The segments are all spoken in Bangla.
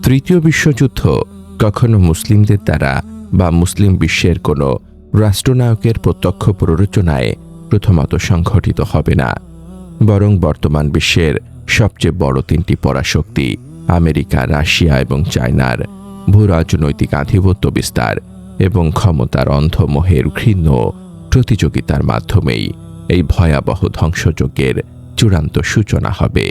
তৃতীয় বিশ্বযুদ্ধ কখনো মুসলিমদের দ্বারা বা মুসলিম বিশ্বের কোনো রাষ্ট্রনায়কের প্রত্যক্ষ প্ররোচনায় প্রথমত সংঘটিত হবে না, বরং বর্তমান বিশ্বের সবচেয়ে বড় তিনটি পরাশক্তি আমেরিকা, রাশিয়া এবং চায়নার ভূরাজনৈতিক আধিপত্য বিস্তার এবং ক্ষমতার অন্ধমোহের ঘৃণ্য প্রতিযোগিতার মাধ্যমেই এই ভয়াবহ ধ্বংসযজ্ঞের চূড়ান্ত সূচনা হবে।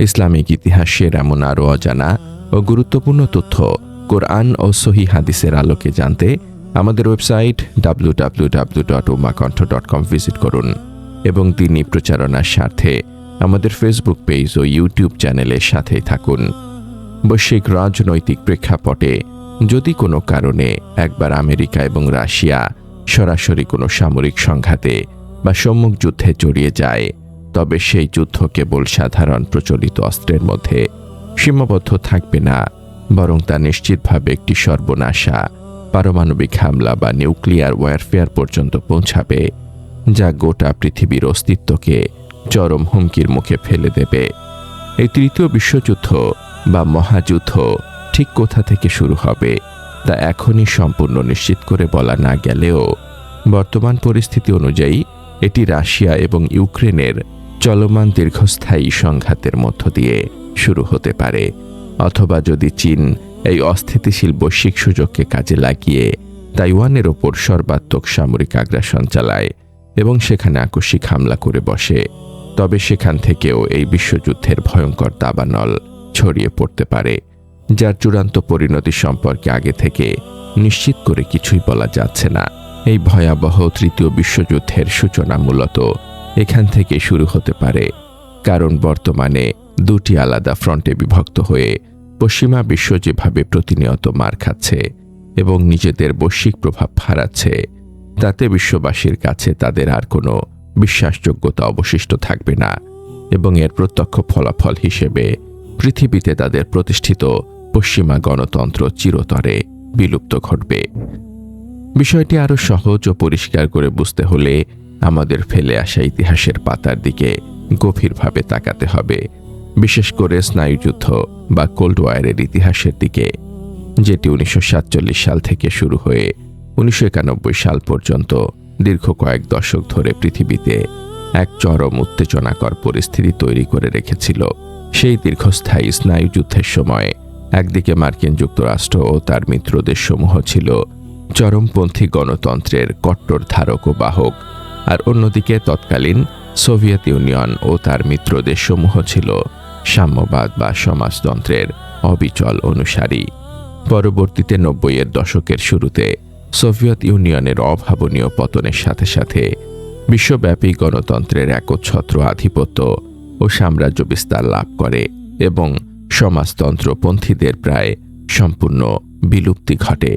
ইসলামিক ইতিহাসের এমন আরও অজানা ও গুরুত্বপূর্ণ তথ্য কোরআন ও সহিহ হাদিসের আলোকে জানতে আমাদের ওয়েবসাইট www.ummahkonth.com ভিজিট করুন এবং দ্বীনি প্রচারণার স্বার্থে আমাদের ফেসবুক পেজ ও ইউটিউব চ্যানেলের সাথেই থাকুন। বৈশ্বিক রাজনৈতিক প্রেক্ষাপটে যদি কোনো কারণে একবার আমেরিকা এবং রাশিয়া সরাসরি কোনো সামরিক সংঘাতে বা সম্মুখ যুদ্ধে জড়িয়ে যায়, তবে সেই যুদ্ধ কেবল সাধারণ প্রচলিত অস্ত্রের মধ্যে সীমাবদ্ধ থাকবে না, বরং তা নিশ্চিতভাবে একটি সর্বনাশা পারমাণবিক হামলা বা নিউক্লিয়ার ওয়ারফেয়ার পর্যন্ত পৌঁছাবে, যা গোটা পৃথিবীর অস্তিত্বকে চরম হুমকির মুখে ফেলে দেবে। এই তৃতীয় বিশ্বযুদ্ধ বা মহাযুদ্ধ ঠিক কোথা থেকে শুরু হবে তা এখনই সম্পূর্ণ নিশ্চিত করে বলা না গেলেও বর্তমান পরিস্থিতি অনুযায়ী এটি রাশিয়া এবং ইউক্রেনের চলমান দীর্ঘস্থায়ী সংঘাতের মধ্য দিয়ে শুরু হতে পারে, অথবা যদি চীন এই অস্থিতিশীল বৈশ্বিক সুযোগকে কাজে লাগিয়ে তাইওয়ানের ওপর সর্বাত্মক সামরিক আগ্রাসন চালায় এবং সেখানে আকস্মিক হামলা করে বসে, তবে সেখান থেকেও এই বিশ্বযুদ্ধের ভয়ঙ্কর দাবানল ছড়িয়ে পড়তে পারে, যার চূড়ান্ত পরিণতি সম্পর্কে আগে থেকে নিশ্চিত করে কিছুই বলা যাচ্ছে না। এই ভয়াবহ তৃতীয় বিশ্বযুদ্ধের সূচনা মূলত এখান থেকে শুরু হতে পারে, কারণ বর্তমানে দুটি আলাদা ফ্রন্টে বিভক্ত হয়ে পশ্চিমা বিশ্ব যেভাবে প্রতিনিয়ত মার খাচ্ছে এবং নিজেদের বৈশ্বিক প্রভাব হারাচ্ছে, তাতে বিশ্ববাসীর কাছে তাদের আর কোনো বিশ্বাসযোগ্যতা অবশিষ্ট থাকবে না এবং এর প্রত্যক্ষ ফলাফল হিসেবে পৃথিবীতে তাদের প্রতিষ্ঠিত পশ্চিমা গণতন্ত্র চিরতরে বিলুপ্ত ঘটবে। বিষয়টি আরও সহজ ও পরিষ্কার করে বুঝতে হলে আমাদের ফেলে আসা ইতিহাসের পাতার দিকে গভীরভাবে তাকাতে হবে, বিশেষ করে স্নায়ুযুদ্ধ বা কোল্ড ওয়ারের ইতিহাসের দিকে, যেটি 1947 সাল থেকে শুরু হয়ে 1991 সাল পর্যন্ত দীর্ঘ কয়েক দশক ধরে পৃথিবীতে এক চরম উত্তেজনাকর পরিস্থিতি তৈরি করে রেখেছিল। সেই দীর্ঘস্থায়ী স্নায়ুযুদ্ধের সময় একদিকে মার্কিন যুক্তরাষ্ট্র ও তার মিত্রদেশসমূহ ছিল চরমপন্থী গণতন্ত্রের কট্টর ধারক ও বাহক, আর অন্যদিকে তৎকালীন সোভিয়েত ইউনিয়ন ও তার মিত্রদেশসমূহ ছিল সাম্যবাদ বা সমাজতন্ত্রের অবিচল অনুসারী। পরবর্তীতে 90-এর দশকের শুরুতে সোভিয়েত ইউনিয়নের অভাবনীয় পতনের সাথে সাথে বিশ্বব্যাপী গণতন্ত্রের একচ্ছত্র আধিপত্য ও সাম্রাজ্য বিস্তার লাভ করে এবং সমাজতন্ত্রপন্থীদের প্রায় সম্পূর্ণ বিলুপ্তি ঘটে।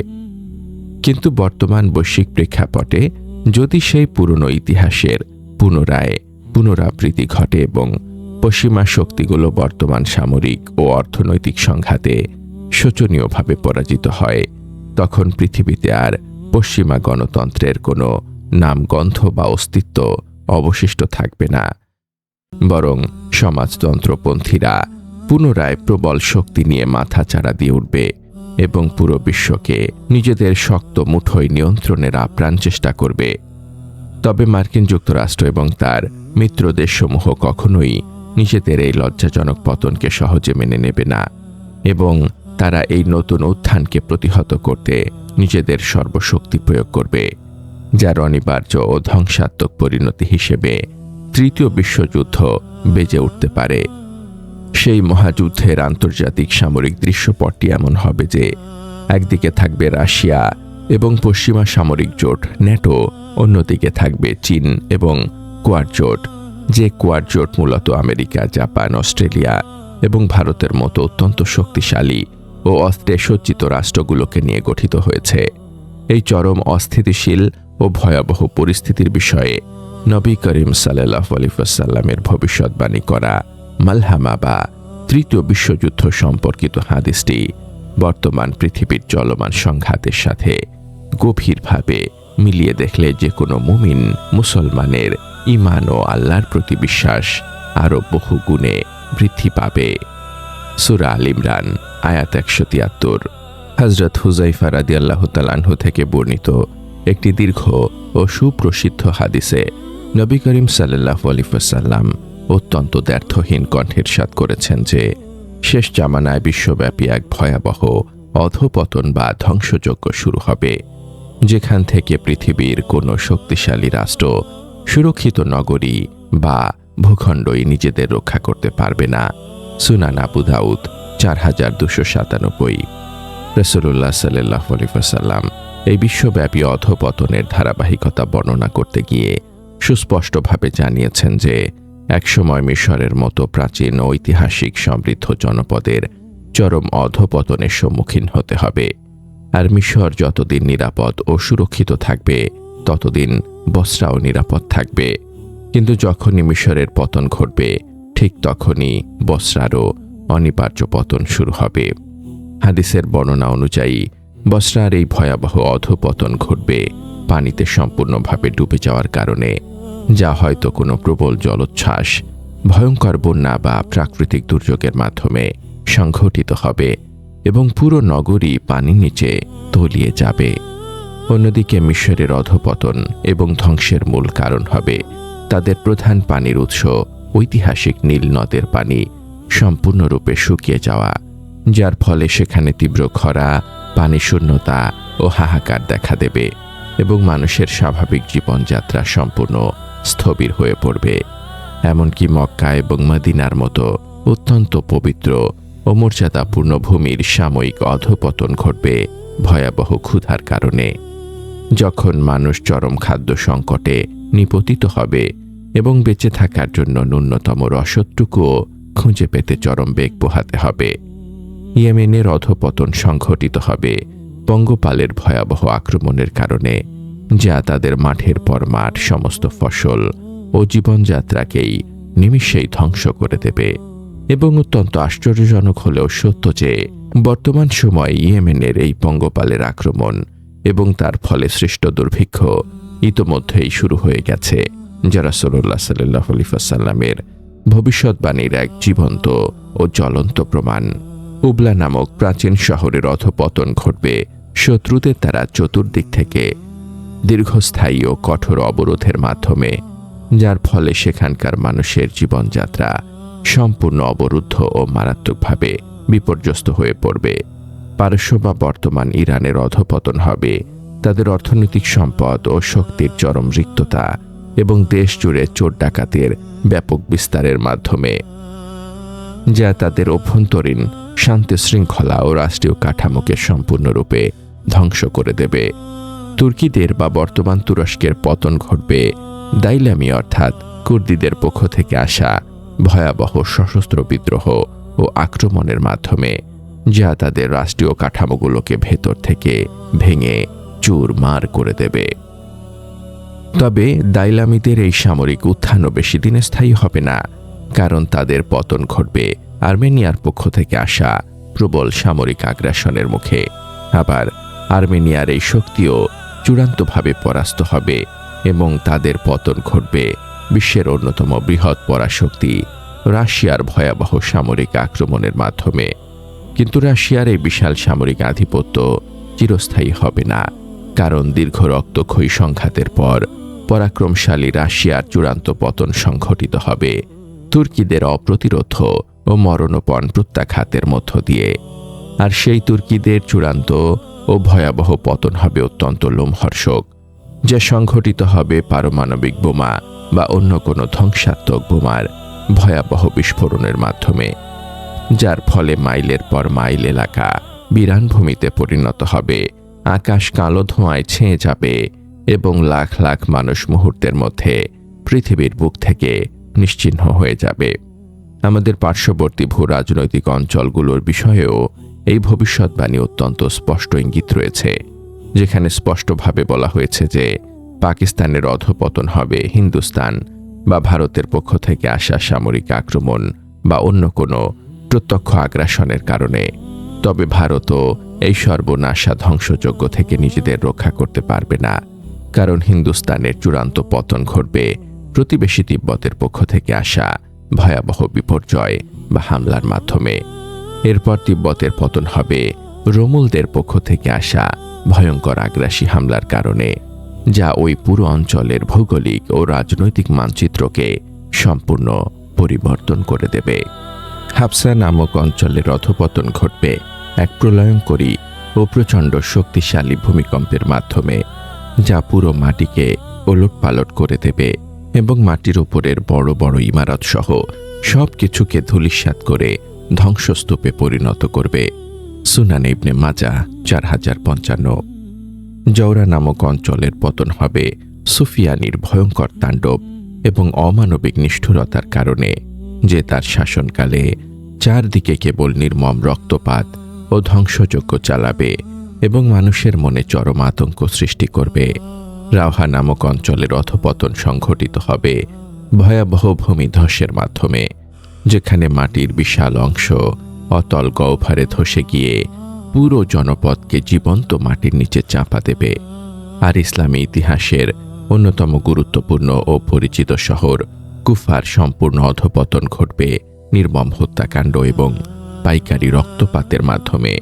কিন্তু বর্তমান বৈশ্বিক প্রেক্ষাপটে যদি সেই পুরনো ইতিহাসের পুনরাবৃত্তি ঘটে এবং পশ্চিমা শক্তিগুলো বর্তমান সামরিক ও অর্থনৈতিক সংঘাতে শোচনীয়ভাবে পরাজিত হয়, তখন পৃথিবীতে আর পশ্চিমা গণতন্ত্রের কোনো নামগন্ধ বা অস্তিত্ব অবশিষ্ট থাকবে না, বরং সমাজতন্ত্রপন্থীরা পুনরায় প্রবল শক্তি নিয়ে মাথাচাড়া দিয়ে উঠবে এবং পুরো বিশ্বকে নিজেদের শক্ত মুঠোয় নিয়ন্ত্রণের আপ্রাণ চেষ্টা করবে। তবে মার্কিন যুক্তরাষ্ট্র এবং তার মিত্রদেশসমূহ কখনোই নিজেদের এই লজ্জাজনক পতনকে সহজে মেনে নেবে না এবং তারা এই নতুন উত্থানকে প্রতিহত করতে নিজেদের সর্বশক্তি প্রয়োগ করবে, যার অনিবার্য ও ধ্বংসাত্মক পরিণতি হিসেবে তৃতীয় বিশ্বযুদ্ধ বেজে উঠতে পারে। সেই মহাযুদ্ধের আন্তর্জাতিক সামরিক দৃশ্যপটটি এমন হবে যে একদিকে থাকবে রাশিয়া এবং পশ্চিমা সামরিক জোট ন্যাটো, অন্যদিকে থাকবে চীন এবং কোয়াড জোট, যে কোয়াড জোট মূলত আমেরিকা, জাপান, অস্ট্রেলিয়া এবং ভারতের মতো অত্যন্ত শক্তিশালী ও অস্ত্রে সজ্জিত রাষ্ট্রগুলোকে নিয়ে গঠিত হয়েছে। এই চরম অস্থিতিশীল ও ভয়াবহ পরিস্থিতির বিষয়ে নবী করিম সাল্লাল্লাহু আলাইহি ওয়াসাল্লামের ভবিষ্যৎবাণী করা মালহামা বা তৃতীয় বিশ্বযুদ্ধ সম্পর্কিত হাদিসটি বর্তমান পৃথিবীর চলমান সংঘাতের সাথে গভীরভাবে মিলিয়ে দেখলে যে কোনো মুমিন মুসলমানের ঈমান ও আল্লাহর প্রতি বিশ্বাস আরও বহু গুণে বৃদ্ধি পাবে। সূরা আল ইমরান আয়াত 173। হযরত হুযায়ফা রাদিয়াল্লাহু তাআলা আনহু থেকে বর্ণিত একটি দীর্ঘ ও সুপ্রসিদ্ধ হাদিসে নবী করিম সাল্লাল্লাহু আলাইহি ওয়াসাল্লাম অত্যন্ত দ্ব্যর্থহীন কণ্ঠে ইরশাদ করেছেন যে শেষ জামানায় বিশ্বব্যাপী এক ভয়াবহ অধঃপতন বা ধ্বংসযজ্ঞ শুরু হবে, যেখান থেকে পৃথিবীর কোনো শক্তিশালী রাষ্ট্র, সুরক্ষিত নগরী বা ভূখণ্ডই নিজেদের রক্ষা করতে পারবে না। সুনান আবু দাউদ 4297। রাসূলুল্লাহ সাল্লাল্লাহু আলাইহি ওয়াসাল্লাম এই বিশ্বব্যাপী অধঃপতনের ধারাবাহিকতা বর্ণনা করতে গিয়ে সুস্পষ্টভাবে জানিয়েছেন যে একসময় মিশরের মতো প্রাচীন ঐতিহাসিক সমৃদ্ধ জনপদের চরম অধঃপতনের সম্মুখীন হতে হবে। আর মিশর যতদিন নিরাপদ ও সুরক্ষিত থাকবে ততদিন বসরাও নিরাপদ থাকবে। কিন্তু যখনই মিশরের পতন ঘটবে ঠিক তখনই বসরারও অনিবার্য পতন শুরু হবে। হাদিসের বর্ণনা অনুযায়ী বসরার এই ভয়াবহ অধঃপতন ঘটবে পানিতে সম্পূর্ণভাবে ডুবে যাওয়ার কারণে, যা হয়তো কোনো প্রবল জলোচ্ছ্বাস, ভয়ঙ্কর বন্যা বা প্রাকৃতিক দুর্যোগের মাধ্যমে সংঘটিত হবে এবং পুরো নগরী পানির নিচে তলিয়ে যাবে। অন্যদিকে মিশরের অধঃপতন এবং ধ্বংসের মূল কারণ হবে তাদের প্রধান পানির উৎস ঐতিহাসিক নীল নদের পানি সম্পূর্ণরূপে শুকিয়ে যাওয়া, যার ফলে সেখানে তীব্র খরা, পানি শূন্যতা ও হাহাকার দেখা দেবে এবং মানুষের স্বাভাবিক জীবনযাত্রা সম্পূর্ণ স্থবির হয়ে পড়বে। এমনকি মক্কা এবং মদিনার মতো অত্যন্ত পবিত্র ও মর্যাদাপূর্ণ ভূমির সাময়িক অধঃপতন ঘটবে ভয়াবহ ক্ষুধার কারণে। যখন মানুষ চরম খাদ্য সংকটে নিপতিত হবে এবং বেঁচে থাকার জন্য ন্যূনতম রসদটুকুও খুঁজে পেতে চরম বেগ পোহাতে হবে। ইয়েমেনের অধঃপতন সংঘটিত হবে পঙ্গপালের ভয়াবহ আক্রমণের কারণে, যা তাদের মাঠের পর মাঠ সমস্ত ফসল ও জীবনযাত্রাকেই নিমিষেই ধ্বংস করে দেবে। এবং অত্যন্ত আশ্চর্যজনক হলেও সত্য যে বর্তমান সময়ে ইয়েমেনের এই পঙ্গপালের আক্রমণ এবং তার ফলে সৃষ্ট দুর্ভিক্ষ ইতোমধ্যেই শুরু হয়ে গেছে, যা রাসূলুল্লাহ সাল্লাল্লাহু আলাইহি ওয়াসাল্লামের ভবিষ্যৎবাণীর এক জীবন্ত ও জ্বলন্ত প্রমাণ। উবলা নামক প্রাচীন শহরের অধঃপতন ঘটবে শত্রুদের দ্বারা চতুর্দিক থেকে দীর্ঘস্থায়ী ও কঠোর অবরোধের মাধ্যমে, যার ফলে সেখানকার মানুষের জীবনযাত্রা সম্পূর্ণ অবরুদ্ধ ও মারাত্মকভাবে বিপর্যস্ত হয়ে পড়বে। পারস্য বা বর্তমান ইরানের অধঃপতন হবে তাদের অর্থনৈতিক সম্পদ ও শক্তির চরম রিক্ততা এবং দেশ জুড়ে চোর ডাকাতের ব্যাপক বিস্তারের মাধ্যমে, যা তাদের অভ্যন্তরীণ শান্তি শৃঙ্খলা ও রাষ্ট্রীয় কাঠামোকে সম্পূর্ণরূপে ধ্বংস করে দেবে। তুর্কিদের বা বর্তমান তুরস্কের পতন ঘটবে দাইলামি অর্থাৎ কুর্দিদের পক্ষ থেকে আসা ভয়াবহ সশস্ত্র বিদ্রোহ ও আক্রমণের মাধ্যমে, যা তাদের রাষ্ট্রীয় কাঠামোগুলোকে ভেতর থেকে ভেঙে চুরমার করে দেবে। তবে দাইলামিদের এই সামরিক উত্থানও বেশি দিন স্থায়ী হবে না, কারণ তাদের পতন ঘটবে আর্মেনিয়ার পক্ষ থেকে আসা প্রবল সামরিক আগ্রাসনের মুখে। আবার আর্মেনিয়ার এই শক্তিও চূড়ান্তভাবে পরাস্ত হবে এবং তাদের পতন ঘটবে বিশ্বের অন্যতম বৃহৎ পরাশক্তি রাশিয়ার ভয়াবহ সামরিক আক্রমণের মাধ্যমে। কিন্তু রাশিয়ার এই বিশাল সামরিক আধিপত্য চিরস্থায়ী হবে না, কারণ দীর্ঘ রক্তক্ষয়ী সংঘাতের পর পরাক্রমশালী রাশিয়ার চূড়ান্ত পতন সংঘটিত হবে তুর্কিদের অপ্রতিরোধ ও মরণোপণ প্রত্যাঘাতের মধ্য দিয়ে। আর সেই তুর্কিদের চূড়ান্ত ও ভয়াবহ পতন হবে অত্যন্ত লোমহর্ষক, যা সংঘটিত হবে পারমাণবিক বোমা বা অন্য কোনো ধ্বংসাত্মক বোমার ভয়াবহ বিস্ফোরণের মাধ্যমে, যার ফলে মাইলের পর মাইল এলাকা বিরানভূমিতে পরিণত হবে, আকাশ কালো ধোঁয়ায় ছেয়ে যাবে এবং লাখ লাখ মানুষ মুহূর্তের মধ্যে পৃথিবীর বুক থেকে নিশ্চিহ্ন হয়ে যাবে। আমাদের পার্শ্ববর্তী ভূ রাজনৈতিক অঞ্চলগুলোর বিষয়েও এই ভবিষ্যৎবাণী অত্যন্ত স্পষ্ট ইঙ্গিত রয়েছে, যেখানে স্পষ্টভাবে বলা হয়েছে যে পাকিস্তানের অধঃপতন হবে হিন্দুস্তান বা ভারতের পক্ষ থেকে আসা সামরিক আক্রমণ বা অন্য কোনো প্রত্যক্ষ আগ্রাসনের কারণে। তবে ভারতও এই সর্বনাশা ধ্বংসযজ্ঞ থেকে নিজেদের রক্ষা করতে পারবে না, কারণ হিন্দুস্তানের চূড়ান্ত পতন ঘটবে প্রতিবেশী তিব্বতের পক্ষ থেকে আসা ভয়াবহ বিপর্যয় বা হামলার মাধ্যমে। এরপর তিব্বতের পতন হবে রোমুলদের পক্ষ থেকে আসা ভয়ঙ্কর আগ্রাসী হামলার কারণে, যা ওই পুরো অঞ্চলের ভৌগোলিক ও রাজনৈতিক মানচিত্রকে সম্পূর্ণ পরিবর্তন করে দেবে। হাবসা নামক অঞ্চলের অধঃপতন ঘটবে এক প্রলয়ঙ্করী ও প্রচণ্ড শক্তিশালী ভূমিকম্পের মাধ্যমে, যা পুরো মাটিকে ওলটপালট করে দেবে এবং মাটির উপরের বড় বড় ইমারত সহ সব কিছুকে ধূলিসাৎ করে ধ্বংসস্তূপে পরিণত করবে। সুনান ইবনে মাজাহ 4055। জওরা নামক অঞ্চলের পতন হবে সুফিয়ানির ভয়ঙ্কর তাণ্ডব এবং অমানবিক নিষ্ঠুরতার কারণে, যে তার শাসনকালে চারদিকে কেবল নির্মম রক্তপাত ও ধ্বংসযজ্ঞ চালাবে এবং মানুষের মনে চরম আতঙ্ক সৃষ্টি করবে। রাওহা নামক অঞ্চলের অধঃপতন সংঘটিত হবে ভয়াবহ ভূমিধসের মাধ্যমে, যেখানে মাটির বিশাল অংশ অতল গহ্বরে ধসে গিয়ে পুরো জনপদকে জীবন্ত মাটির নিচে চাপা দেবে। আর ইসলামী ইতিহাসের অন্যতম গুরুত্বপূর্ণ ও পরিচিত শহর কুফার সম্পূর্ণ অধঃপতন ঘটবে নির্মম হত্যাকাণ্ড এবং পাইকারি রক্তপাতের মাধ্যমে,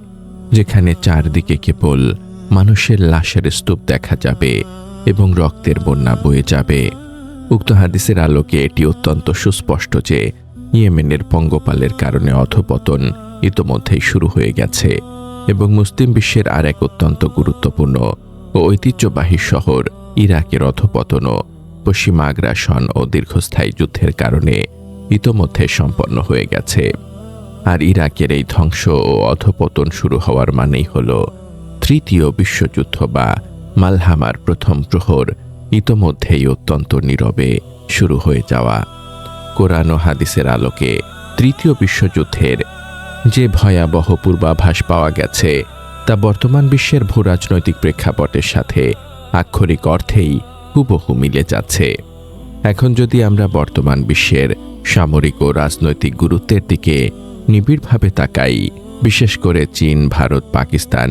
যেখানে চারদিকে কেবল মানুষের লাশের স্তূপ দেখা যাবে এবং রক্তের বন্যা বয়ে যাবে। উক্ত হাদিসের আলোকে এটি অত্যন্ত সুস্পষ্ট যে ইয়েমেনের পঙ্গপালের কারণে অধঃপতন ইতোমধ্যেই শুরু হয়ে গেছে এবং মুসলিম বিশ্বের আর এক অত্যন্ত গুরুত্বপূর্ণ ও ঐতিহ্যবাহী শহর ইরাকের অধঃপতনও পশ্চিমা আগ্রাসন ও দীর্ঘস্থায়ী যুদ্ধের কারণে ইতোমধ্যে সম্পন্ন হয়ে গেছে। আর ইরাকের এই ধ্বংস ও অধঃপতন শুরু হওয়ার মানেই হল তৃতীয় বিশ্বযুদ্ধ বা মালহামার প্রথম প্রহর ইতোমধ্যেই অত্যন্ত নীরবে শুরু হয়ে যাওয়া। কোরআন ও হাদিসের আলোকে তৃতীয় বিশ্বযুদ্ধের যে ভয়াবহ পূর্বাভাস পাওয়া গেছে তা বর্তমান বিশ্বের ভূরাজনৈতিক প্রেক্ষাপটের সাথে আক্ষরিক অর্থেই হুবহু মিলে যাচ্ছে। এখন যদি আমরা বর্তমান বিশ্বের সামরিক ও রাজনৈতিক গুরুত্বের দিকে নিবিড়ভাবে তাকাই, বিশেষ করে চীন, ভারত, পাকিস্তান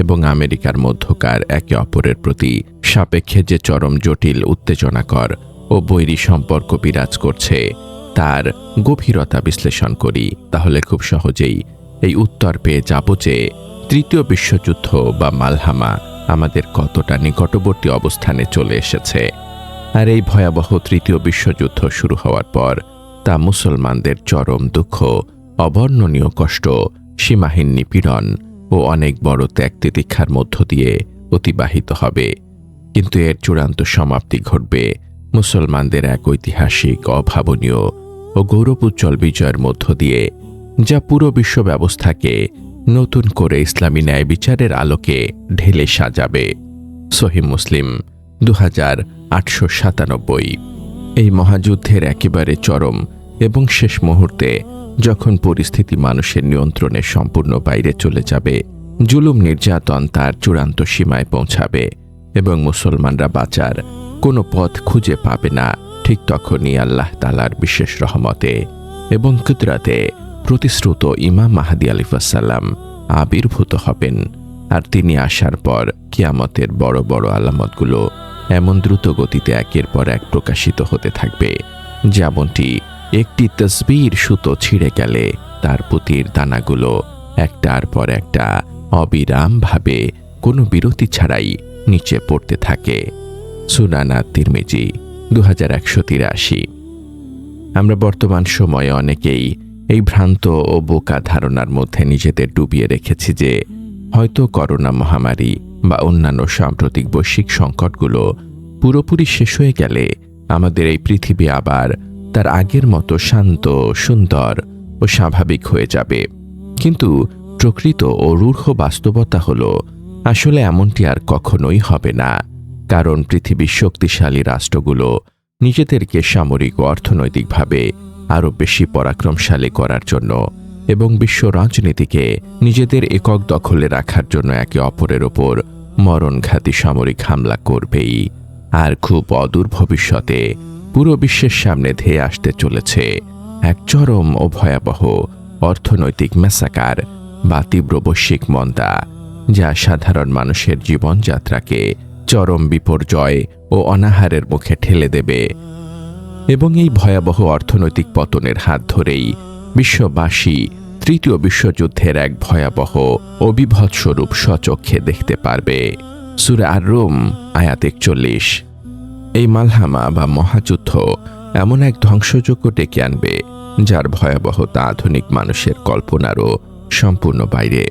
এবং আমেরিকার মধ্যকার একে অপরের প্রতি সাপেক্ষে যে চরম জটিল, উত্তেজনাকর ও বৈরী সম্পর্ক বিরাজ করছে তার গভীরতা বিশ্লেষণ করি, তাহলে খুব সহজেই এই উত্তর পেয়ে যাব যে তৃতীয় বিশ্বযুদ্ধ বা মালহামা আমাদের কতটা নিকটবর্তী অবস্থানে চলে এসেছে। আর এই ভয়াবহ তৃতীয় বিশ্বযুদ্ধ শুরু হওয়ার পর তা মুসলমানদের চরম দুঃখ, অবর্ণনীয় কষ্ট, সীমাহীন নিপীড়ন ও অনেক বড় ত্যাগ তিতিক্ষার মধ্য দিয়ে অতিবাহিত হবে। কিন্তু এর চূড়ান্ত সমাপ্তি ঘটবে মুসলমানদের এক ঐতিহাসিক, অভাবনীয় ও গৌরবোজ্জ্বল বিজয়ের মধ্য দিয়ে, যা পুরো বিশ্ব ব্যবস্থাকে নতুন করে ইসলামী ন্যায় বিচারের আলোকে ঢেলে সাজাবে। সহিহ মুসলিম 2897। এই মহাযুদ্ধের একেবারে চরম এবং শেষ মুহূর্তে যখন পরিস্থিতি মানুষের নিয়ন্ত্রণের সম্পূর্ণ বাইরে চলে যাবে, জুলুম নির্যাতন তার চূড়ান্ত সীমায় পৌঁছাবে এবং মুসলমানরা বাঁচার কোনো পথ খুঁজে পাবে না, ঠিক তখনই আল্লাহ তাআলার বিশেষ রহমতে এবং কুদরতে প্রতিশ্রুত ইমাম মাহদী আলাইহিসসালাম আবির্ভূত হবেন। আর তিনি আসার পর কিয়ামতের বড় বড় আলামতগুলো এমন দ্রুত গতিতে একের পর এক প্রকাশিত হতে থাকবে, যেমনটি একটি তসবির সুতো ছিঁড়ে গেলে তার পুঁতির দানাগুলো একটার পর একটা অবিরামভাবে কোনো বিরতি ছাড়াই নিচে পড়তে থাকে। সুনান তিরমিজি 2183। আমরা বর্তমান সময়ে অনেকেই এই ভ্রান্ত ও বোকা ধারণার মধ্যে নিজেদের ডুবিয়ে রেখেছি যে হয়তো করোনা মহামারী বা অন্যান্য সাম্প্রতিক বৈশ্বিক সংকটগুলো পুরোপুরি শেষ হয়ে গেলে আমাদের এই পৃথিবী আবার তার আগের মতো শান্ত, সুন্দর ও স্বাভাবিক হয়ে যাবে। কিন্তু প্রকৃত ও রূঢ় বাস্তবতা হলো আসলে এমনটি আর কখনোই হবে না, কারণ পৃথিবীর শক্তিশালী রাষ্ট্রগুলো নিজেদেরকে সামরিক ও অর্থনৈতিকভাবে আরও বেশি পরাক্রমশালী করার জন্য এবং বিশ্ব রাজনীতিকে নিজেদের একক দখলে রাখার জন্য একে অপরের ওপর মরণঘাতী সামরিক হামলা করবেই। আর খুব অদূর ভবিষ্যতে পুরো বিশ্বের সামনে ধেয়ে আসতে চলেছে এক চরম ও ভয়াবহ অর্থনৈতিক ম্যাসাকার বা তীব্র বৈশ্বিক মন্দা, যা সাধারণ মানুষের জীবনযাত্রাকে চরম বিপর্যয় ও অনাহারের মুখে ঠেলে দেবে। এবং এই ভয়াবহ অর্থনৈতিক পতনের হাত ধরেই বিশ্ববাসী তৃতীয় বিশ্বযুদ্ধের এক ভয়াবহ ও বিভৎস্বরূপ স্বচক্ষে দেখতে পারবে। সূরা আর-রুম আয়াত ৪১। এই মালহামা বা মহাযুদ্ধ এমন এক ধ্বংসযজ্ঞ ডেকে আনবে যার ভয়াবহতা আধুনিক মানুষের কল্পনারও সম্পূর্ণ বাইরে,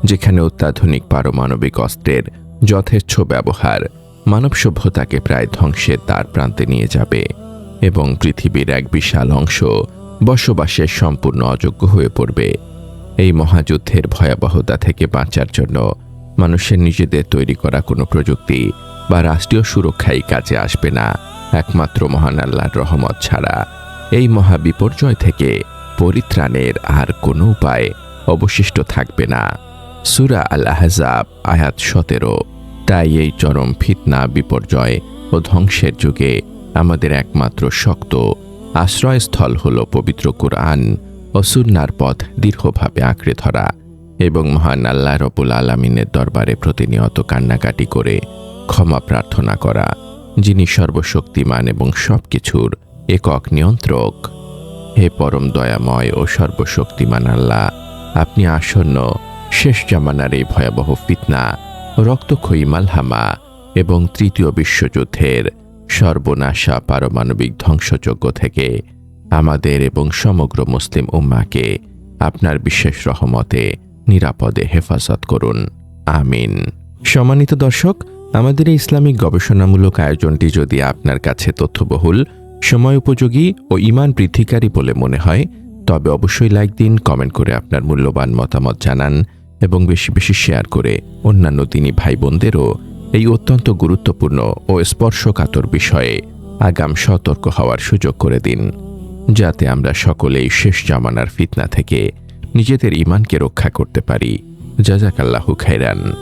যেখানে অত্যাধুনিক পারমাণবিক অস্ত্রের যথেচ্ছ ব্যবহার মানব সভ্যতাকে প্রায় ধ্বংসের দ্বার প্রান্তে নিয়ে যাবে এবং পৃথিবীর এক বিশাল অংশ বসবাসের সম্পূর্ণ অযোগ্য হয়ে পড়বে। এই মহাযুদ্ধের ভয়াবহতা থেকে বাঁচার জন্য মানুষের নিজেদের তৈরি করা কোনো প্রযুক্তি বা রাষ্ট্রীয় সুরক্ষাই কাজে আসবে না, একমাত্র মহান আল্লাহর রহমত ছাড়া। এই মহাবিপর্যয় থেকে পরিত্রাণের আর কোনো উপায় অবশিষ্ট থাকবে না। সূরা আল-আহজাব আয়াত ১৭। তাই এই চরম ফিতনা, বিপর্যয় ও ধ্বংসের যুগে আমাদের একমাত্র শক্ত আশ্রয়স্থল হল পবিত্র কুরআন ও সুন্নাহর পথ দৃঢ়ভাবে আঁকড়ে ধরা এবং মহান আল্লাহ রব্বুল আলামিনের দরবারে প্রতিনিয়ত কান্নাকাটি করে ক্ষমা প্রার্থনা করা, যিনি সর্বশক্তিমান এবং সবকিছুর একক নিয়ন্ত্রক। হে পরম দয়াময় ও সর্বশক্তিমান আল্লাহ, আপনি আসন্ন শেষ জামানার এই ভয়াবহ ফিতনা, রক্তক্ষয়ী মালহামা এবং তৃতীয় বিশ্বযুদ্ধের সর্বনাশা পারমাণবিক ধ্বংসযজ্ঞ থেকে আমাদের এবং সমগ্র মুসলিম উম্মাহকে আপনার বিশেষ রহমতে নিরাপদে হেফাজত করুন। আমিন। সম্মানিত দর্শক, আমাদের এই ইসলামিক গবেষণামূলক আয়োজনটি যদি আপনার কাছে তথ্যবহুল, সময় উপযোগী ও ঈমান বৃদ্ধিকারী বলে মনে হয়, তবে অবশ্যই লাইক দিন, কমেন্ট করে আপনার মূল্যবান মতামত জানান এবং বেশি বেশি শেয়ার করে অন্যান্য দিনী ভাই বোনদেরও এই অত্যন্ত গুরুত্বপূর্ণ ও স্পর্শকাতর বিষয়ে আগাম সতর্ক হওয়ার সুযোগ করে দিন, যাতে আমরা সকলেই শেষ জামানার ফিতনা থেকে নিজেদের ঈমানকে রক্ষা করতে পারি। জাযাকাল্লাহু খাইরান।